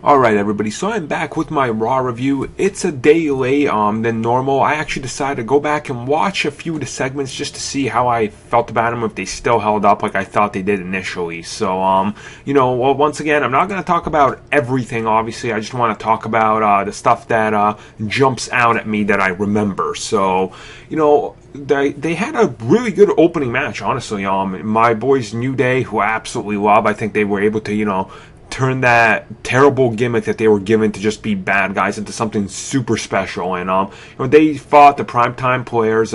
Alright everybody, so I'm back with my Raw review. It's a day late than normal. I actually decided to go back and watch a few of the segments just to see how I felt about them, if they still held up like I thought they did initially. So, well, once again, I'm not going to talk about everything, obviously. I just want to talk about the stuff that jumps out at me that I remember. So, they had a really good opening match, honestly. My boys New Day, who I absolutely love, I think they were able to, turn that terrible gimmick that they were given to just be bad guys into something super special. And they fought the primetime players.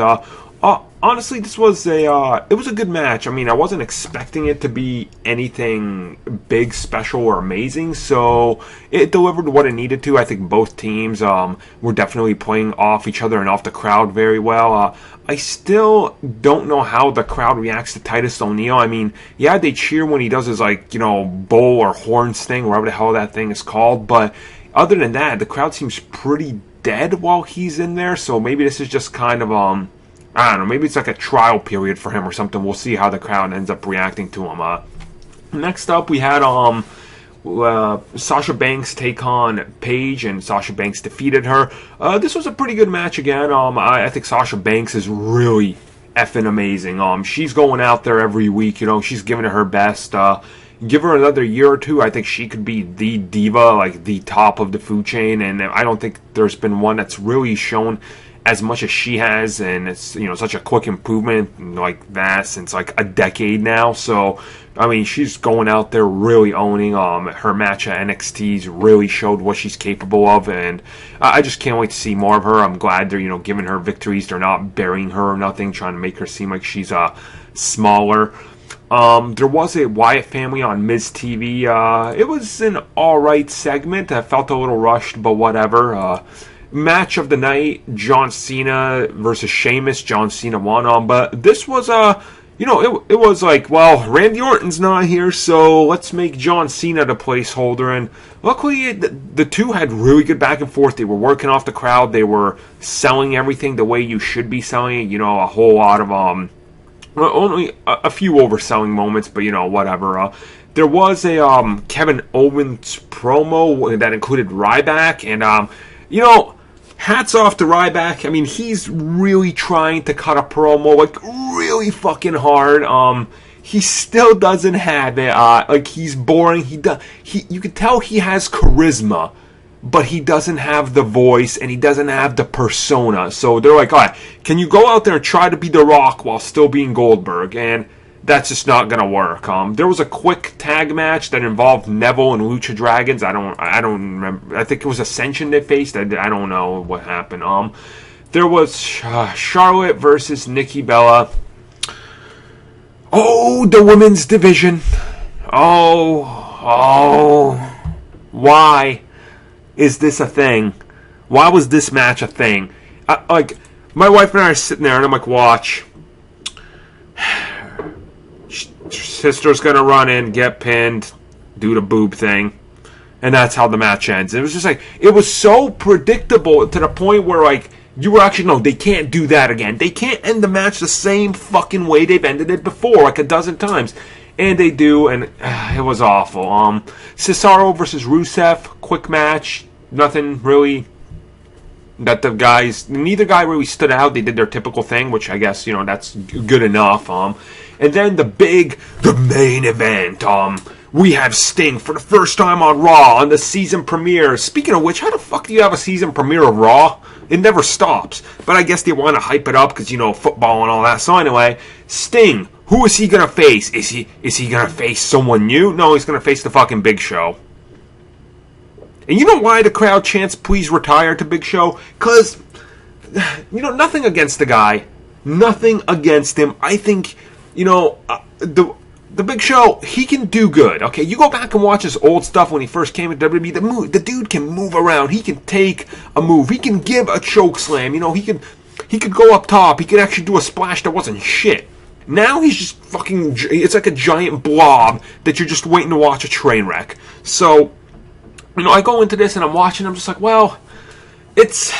Honestly, this was it was a good match. I mean, I wasn't expecting it to be anything big, special, or amazing, so it delivered what it needed to. I think both teams were definitely playing off each other and off the crowd very well. I still don't know how the crowd reacts to Titus O'Neil. I mean, yeah, they cheer when he does his, bowl or horns thing, whatever the hell that thing is called, but other than that, the crowd seems pretty dead while he's in there, so maybe this is just kind of, I don't know, maybe it's like a trial period for him or something. We'll see how the crowd ends up reacting to him. Next up, we had Sasha Banks take on Paige, and Sasha Banks defeated her. This was a pretty good match again. I think Sasha Banks is really effing amazing. She's going out there every week. She's giving it her best. Give her another year or two, I think she could be the diva, like the top of the food chain. And I don't think there's been one that's really shown as much as she has, and it's such a quick improvement like that since like a decade now. So I mean, she's going out there really owning. Her match at NXT's really showed what she's capable of, and I just can't wait to see more of her. I'm glad they're giving her victories. They're not burying her or nothing, trying to make her seem like she's smaller. There was a Wyatt family on Miz TV. It was an alright segment. I felt a little rushed, but whatever. Match of the night, John Cena versus Sheamus. John Cena won but this was it was like, well, Randy Orton's not here, so let's make John Cena the placeholder. And luckily, the two had really good back and forth. They were working off the crowd. They were selling everything the way you should be selling it. A whole lot of only a few overselling moments, but whatever. There was a Kevin Owens promo that included Ryback, and hats off to Ryback. I mean, he's really trying to cut a promo, like, really fucking hard. He still doesn't have it. He's boring. You can tell he has charisma, but he doesn't have the voice, and he doesn't have the persona. So they're like, all right, can you go out there and try to be The Rock while still being Goldberg? And that's just not gonna work. There was a quick tag match that involved Neville and Lucha Dragons. I don't remember. I think it was Ascension they faced. I don't know what happened. There was Charlotte versus Nikki Bella. Oh, the women's division. Oh, why is this a thing? Why was this match a thing? My wife and I are sitting there, and I'm like, watch. Sister's gonna run in, get pinned, do the boob thing, and that's how the match ends. It was just it was so predictable to the point where you were actually, no, they can't do that again. They can't end the match the same fucking way they've ended it before, like a dozen times. And they do, and it was awful. Cesaro versus Rusev, quick match, nothing really that neither guy really stood out. They did their typical thing, which I guess, that's good enough. And then the main event, we have Sting for the first time on Raw on the season premiere. Speaking of which, how the fuck do you have a season premiere of Raw? It never stops. But I guess they want to hype it up because, football and all that. So anyway, Sting, who is he going to face? Is he going to face someone new? No, he's going to face the fucking Big Show. And you know why the crowd chants, please retire to Big Show? Because, nothing against the guy. Nothing against him. I think, the Big Show, he can do good. Okay, you go back and watch his old stuff when he first came to WWE. The dude can move around. He can take a move. He can give a choke slam. He could go up top. He could actually do a splash that wasn't shit. Now he's just fucking, it's like a giant blob that you're just waiting to watch a train wreck. So, I go into this and I'm watching, I'm just like, well, it's,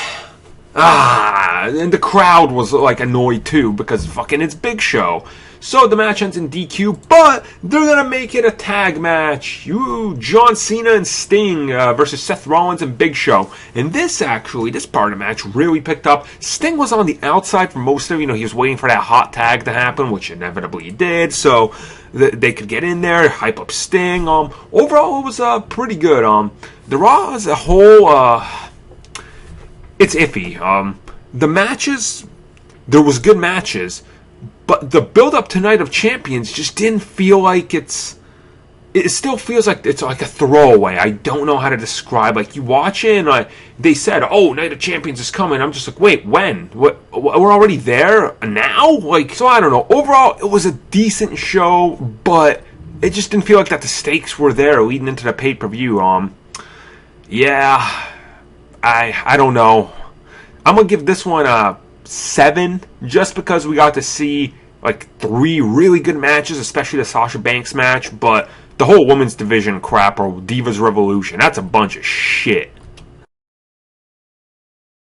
and the crowd was annoyed too because fucking it's Big Show. So the match ends in DQ, but they're going to make it a tag match. John Cena and Sting versus Seth Rollins and Big Show. And this part of the match really picked up. Sting was on the outside for most of it. He was waiting for that hot tag to happen, which inevitably did. So they could get in there, hype up Sting. Overall, it was pretty good. The Raw as a whole, it's iffy. The matches, there was good matches, but the build-up to Night of Champions just didn't feel like it still feels like it's like a throwaway. I don't know how to describe. Like, you watch it and they said, "Oh, Night of Champions is coming." I'm just like, wait, when? What? We're already there now? So I don't know. Overall, it was a decent show, but it just didn't feel like that the stakes were there leading into the pay-per-view. Yeah, I don't know. I'm gonna give this one a 7, just because we got to see like 3 really good matches, especially the Sasha Banks match. But the whole women's division crap, or Divas Revolution, that's a bunch of shit.